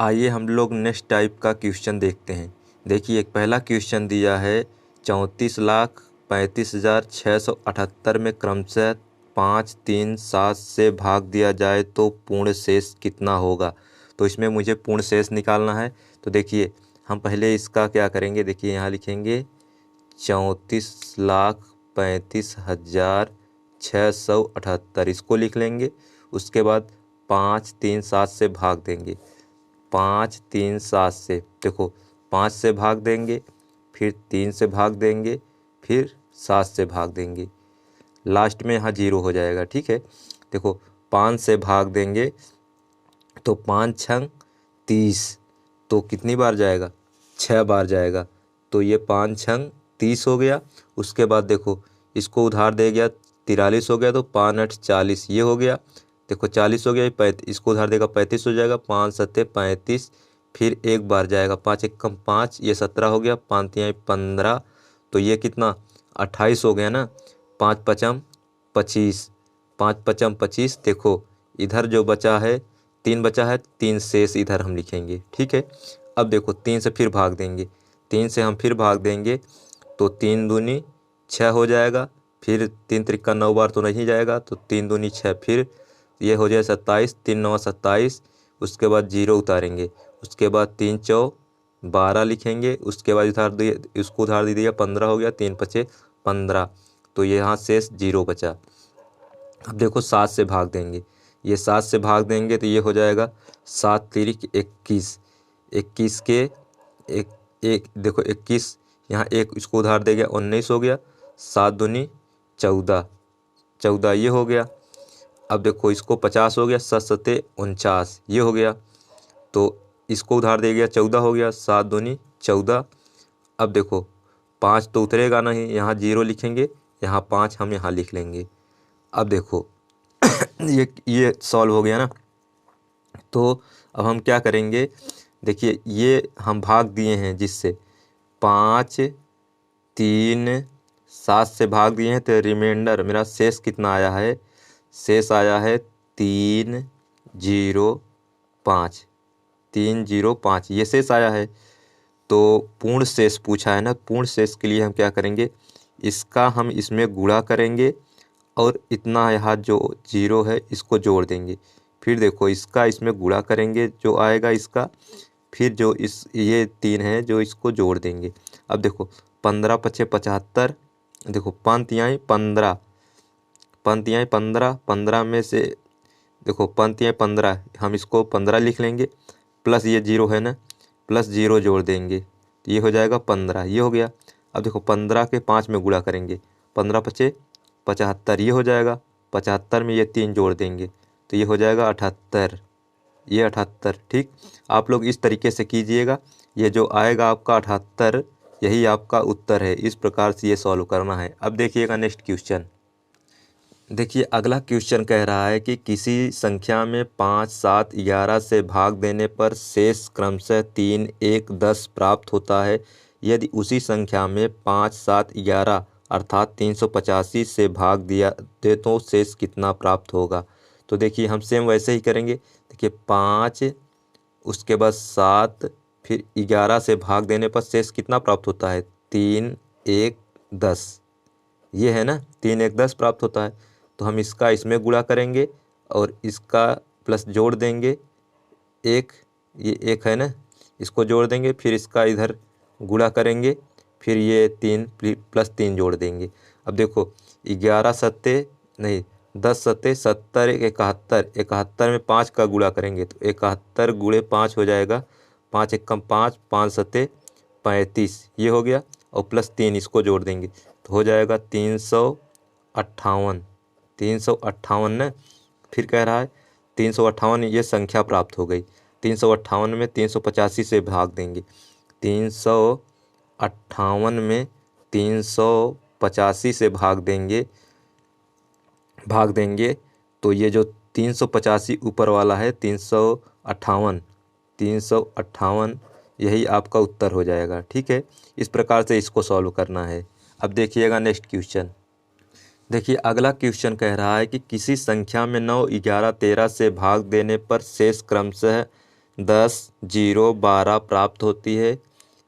आइए हम लोग नेक्स्ट टाइप का क्वेश्चन देखते हैं। देखिए एक पहला क्वेश्चन दिया है 34,35,678 में क्रमशः 5, 3, 7 से भाग दिया जाए तो पूर्ण शेष कितना होगा। तो इसमें मुझे पूर्ण शेष निकालना है। तो देखिए हम पहले इसका क्या करेंगे, देखिए यहाँ लिखेंगे 34,35,678 इसको लिख लेंगे। उसके बाद 5, 3, 7 से भाग देंगे। 5, 3, 7 से देखो 5 से भाग देंगे, फिर 3 से भाग देंगे, फिर 7 से भाग देंगे, लास्ट में यहाँ 0 हो जाएगा। ठीक है, देखो 5 से भाग देंगे तो 5 छंग 30, तो कितनी बार जाएगा, 6 बार जाएगा। तो ये 5 छंग 30 हो गया। उसके बाद देखो इसको उधार दे गया 43 हो गया, तो 5 8 40 ये हो गया। देखो 40 हो गया, 35 इसको उधार देगा 35 हो जाएगा, 5 7 35, फिर एक बार जाएगा 5 1 5, ये 17 हो गया, 5 3 15, तो ये कितना 28 हो गया ना। 5 5 25, 5 5 25। देखो इधर जो बचा है 3 बचा है, 3 शेष इधर हम लिखेंगे। ठीक है, अब देखो 3 से फिर भाग देंगे, 3 से हम फिर भाग देंगे तो 3 दूनी 6 हो जाएगा, फिर 3 त्रिका 9 बार तो नहीं जाएगा, तो 3 दूनी 6, फिर ये हो जाए 27, 3 9 27। उसके बाद 0 उतारेंगे, उसके बाद 3 चौ 12 लिखेंगे। उसके बाद उधार दिए, इसको उधार दे दिया 15 हो गया, 3 5 15, तो ये यहाँ शेष 0 बचा। अब देखो 7 से भाग देंगे, ये 7 से भाग देंगे तो ये हो जाएगा 7 तिरिक 21, 21 के एक एक देखो 21, यहाँ एक इसको उधार दे गया 19 हो गया, 7 दूनी 14, 14 ये हो गया। अब देखो इसको 50 हो गया, 7 7 49 ये हो गया, तो इसको उधार दे गया 14 हो गया, 7 दूनी 14। अब देखो 5 तो उतरेगा नहीं, यहाँ 0 लिखेंगे, यहाँ 5 हम यहाँ लिख लेंगे। अब देखो ये सॉल्व हो गया ना। तो अब हम क्या करेंगे, देखिए ये हम भाग दिए हैं जिससे 5 3 7 से भाग दिए हैं, तो रिमाइंडर मेरा शेष कितना आया है, शेष आया है 3 0 5, 3 0 5 ये शेष आया है। तो पूर्ण शेष पूछा है ना, पूर्ण शेष के लिए हम क्या करेंगे, इसका हम इसमें गुणा करेंगे और इतना यहाँ जो 0 है इसको जोड़ देंगे। फिर देखो इसका इसमें गुणा करेंगे जो आएगा इसका, फिर जो इस ये 3 है जो इसको जोड़ देंगे। अब देखो 15 5 75, देखो 5 तिहाई 15, 5 तिहाई 15, 15 में से देखो 5 तिहाई 15, हम इसको 15 लिख लेंगे, प्लस ये 0 है ना, प्लस 0 जोड़ देंगे, तो ये हो जाएगा 15 ये हो गया। अब देखो 15 के 5 में गुणा करेंगे, 15 5 75 ये हो जाएगा, 75 में ये 3 जोड़ देंगे, तो ये हो जाएगा 78, ये 78। ठीक, आप लोग इस तरीके से कीजिएगा, ये जो आएगा आपका 78 यही आपका उत्तर है। इस प्रकार से ये सॉल्व करना है। अब देखिएगा नेक्स्ट क्वेश्चन। देखिए अगला क्वेश्चन कह रहा है कि किसी संख्या में 5 7 11 से भाग देने पर शेष क्रमशः 3 1 10 प्राप्त होता है। यदि उसी संख्या में 5 7 11 अर्थात 385 से भाग दिया दे तो शेष कितना प्राप्त होगा। तो देखिए हम सेम वैसे ही करेंगे। देखिए 5 उसके बाद 7 फिर 11 से भाग देने पर शेष कितना प्राप्त होता है, 3 1 10 ये है ना, 3 1 10 प्राप्त होता है। तो हम इसका इसमें गुणा करेंगे और इसका प्लस जोड़ देंगे, एक ये एक है ना, इसको जोड़ देंगे, फिर इसका इधर गुणा करेंगे, फिर ये 3 प्लस 3 जोड़ देंगे। अब देखो 11 सत्ते नहीं 10 सत्ते 70 71, 71 में 5 का गुणा करेंगे तो 71 गुणे 5 हो जाएगा, 5 1 5, 5 सत्ते 35 ये हो गया, और प्लस 3 इसको जोड़ देंगे तो हो जाएगा 358, 358 ना। फिर कह रहा है 358 ये संख्या प्राप्त हो गई, 358 में 385 से भाग देंगे, 358 में 385 से भाग देंगे तो ये जो 385 ऊपर वाला है 358 यही आपका उत्तर हो जाएगा। ठीक है, इस प्रकार से इसको सॉल्व करना है। अब देखिएगा नेक्स्ट क्वेश्चन। देखिए अगला क्वेश्चन कह रहा है कि किसी संख्या में 9 11 13 से भाग देने पर शेष क्रमशः 10, 0, 12 प्राप्त होती है।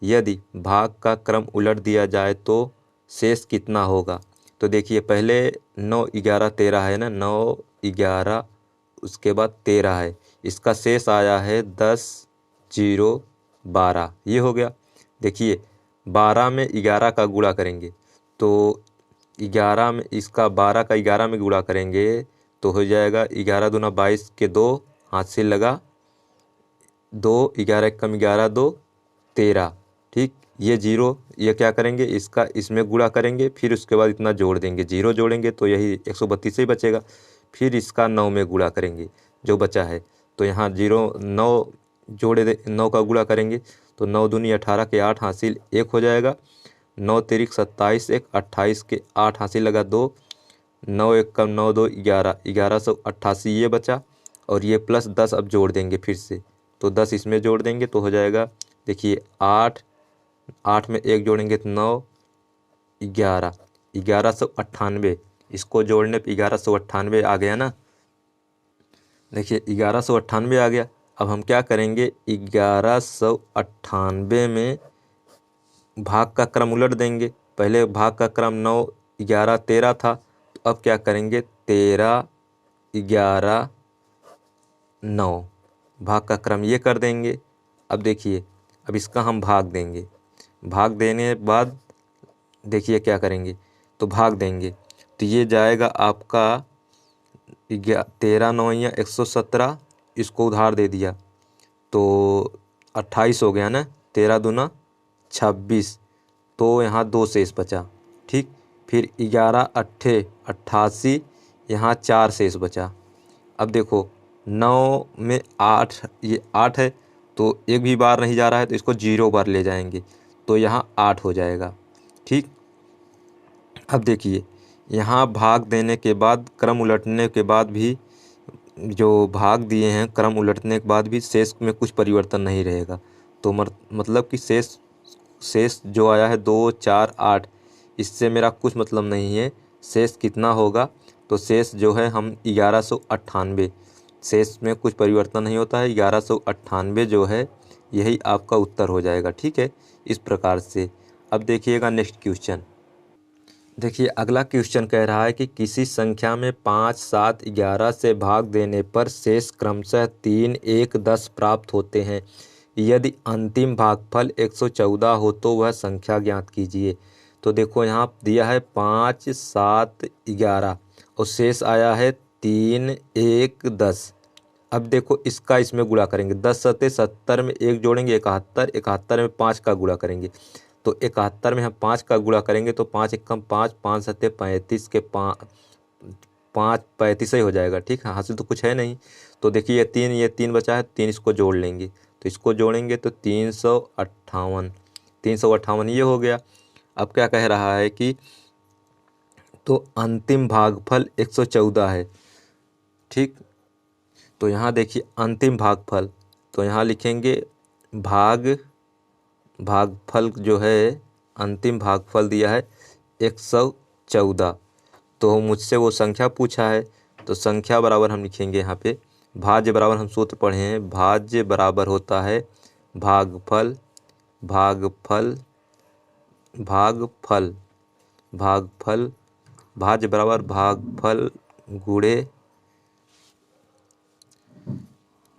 यदि भाग का क्रम उलट दिया जाए तो शेष कितना होगा? तो देखिए पहले 9, 11, 13 है ना, 9, 11 उसके बाद 13 है। इसका शेष आया है 10, 0, 12, ये हो गया। देखिए 12 में 11 का गुणा करेंगे तो 11 में इसका 12 का 11 में गुणा करेंगे तो हो जाएगा 11 दूना 22 के 2 हाथ से लगा 2, 11 कम 11, 2, 13। ठीक, ये जीरो ये क्या करेंगे इसका इसमें गुणा करेंगे, फिर उसके बाद इतना जोड़ देंगे, जीरो जोड़ेंगे तो यही 132 ही बचेगा। फिर इसका 9 में गुणा करेंगे जो बचा है, तो यहाँ 9 जोड़े 9 का गुणा करेंगे तो 9 दूनी 18 के 8 हासिल 1 हो जाएगा। 9 तिरिक 27, 1 28 के 8 हासिल लगा 2, 9 1 कम 9, 2, 11, 1188 ये बचा। और ये प्लस 10 अब जोड़ देंगे फिर से, तो 10 इसमें जोड़ देंगे तो हो जाएगा। देखिए 8, 8 में 1 जोड़ेंगे तो 9, 11, 1198, इसको जोड़ने पर 1198 आ गया ना। देखिए 1198 आ गया। अब हम क्या करेंगे 1198 में भाग का क्रम उलट देंगे। पहले भाग का क्रम 9, 11, 13 था, तो अब क्या करेंगे 13, 11, 9 भाग का क्रम ये कर देंगे। अब देखिए अब इसका हम भाग देंगे, भाग देने के बाद देखिए क्या करेंगे तो भाग देंगे तो ये जाएगा आपका 13 9 या 117, इसको उधार दे दिया तो 28 हो गया ना, 13 दूना 26, तो यहाँ 2 शेष बचा। ठीक, फिर 11 अट्ठे 88, यहाँ 4 शेष बचा। अब देखो 9 में 8, ये 8 है तो एक भी बार नहीं जा रहा है तो इसको 0 बार ले जाएंगे तो यहाँ 8 हो जाएगा। ठीक, अब देखिए यहाँ भाग देने के बाद क्रम उलटने के बाद भी जो भाग दिए हैं क्रम उलटने के बाद भी शेष में कुछ परिवर्तन नहीं रहेगा। तो मतलब कि शेष जो आया है 2, 4, 8, इससे मेरा कुछ मतलब नहीं है। शेष कितना होगा तो शेष जो है हम 1198, शेष में कुछ परिवर्तन नहीं होता है, 1198 जो है यही आपका उत्तर हो जाएगा। ठीक है, इस प्रकार से। अब देखिएगा नेक्स्ट क्वेश्चन। देखिए अगला क्वेश्चन कह रहा है कि किसी संख्या में 5, 7, 11 से भाग देने पर शेष क्रमशः 3, 1, 10 प्राप्त होते हैं। यदि अंतिम भागफल 114 हो तो वह संख्या ज्ञात कीजिए। तो देखो यहाँ दिया है 5, 7, 11 और शेष आया है 3, 1, 10। अब देखो इसका इसमें गुणा करेंगे, 10 सत्ते 70 में 1 जोड़ेंगे 71, 71 में 5 का गुणा करेंगे तो 71 में हम 5 का गुणा करेंगे तो 5 एकम 5, 5 सत्ते 35 के 5 35 ही हो जाएगा। ठीक है, हासिल तो कुछ है नहीं। तो देखिए ये 3 बचा है, 3 इसको जोड़ लेंगे तो इसको जोड़ेंगे तो 358 ये हो गया। अब क्या कह रहा है कि तो अंतिम भागफल 114 है। ठीक, तो यहाँ देखिए अंतिम भागफल, तो यहाँ लिखेंगे भागफल जो है अंतिम भागफल दिया है 114। तो मुझसे वो संख्या पूछा है तो संख्या बराबर हम लिखेंगे यहाँ पे भाज्य बराबर, हम सूत्र पढ़े हैं, भाज्य बराबर होता है भागफल भाज्य बराबर भागफल गुणे,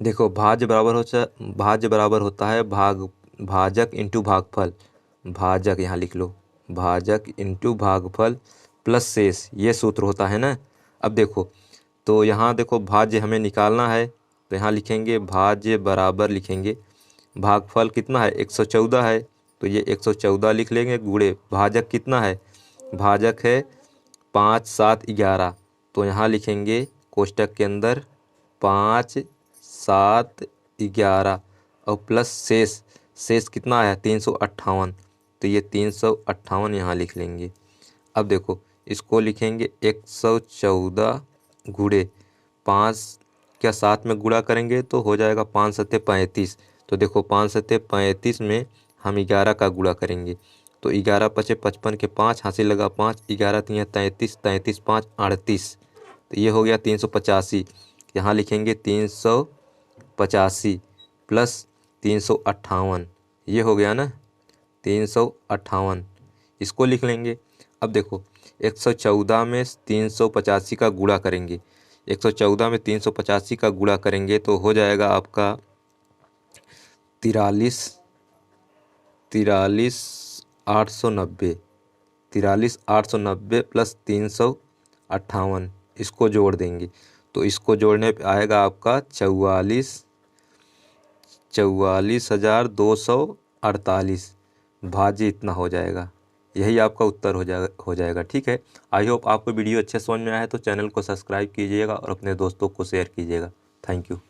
देखो भाज्य बराबर होता है भाजक इंटू भागफल, भाजक यहाँ लिख लो, भाजक इंटू भागफल प्लस शेष, ये सूत्र होता है ना। अब देखो तो यहाँ देखो भाज्य हमें निकालना है तो यहाँ लिखेंगे भाज्य बराबर लिखेंगे भागफल कितना है 114 है तो ये 114 लिख लेंगे गुणे भाजक कितना है, भाजक है 5, 7, 11 तो यहाँ लिखेंगे कोष्टक के अंदर 5, 7, 11 और प्लस शेष कितना आया 358 तो ये 358 यहाँ लिख लेंगे। अब देखो इसको लिखेंगे 114 गुणे 5 क्या 7 में गुणा करेंगे तो हो जाएगा 5 सत्ते 35। तो देखो 5 सत्ते 35 में हम 11 का गुणा करेंगे तो 11 पचे 55 के 5 हासिल लगा 5, 11 3 33, 33 5 38 तो ये हो गया 385। यहाँ लिखेंगे 385 प्लस 358, ये हो गया ना 358, इसको लिख लेंगे। अब देखो 114 में 385 का गुणा करेंगे, 114 में 385 का गुणा करेंगे तो हो जाएगा आपका 43,890 प्लस 358, इसको जोड़ देंगे तो इसको जोड़ने पे आएगा आपका 44,248 भाज्य इतना हो जाएगा। यही आपका उत्तर हो जाएगा। ठीक है, आई होप आपको वीडियो अच्छे समझ में आया है तो चैनल को सब्सक्राइब कीजिएगा और अपने दोस्तों को शेयर कीजिएगा। Thank you.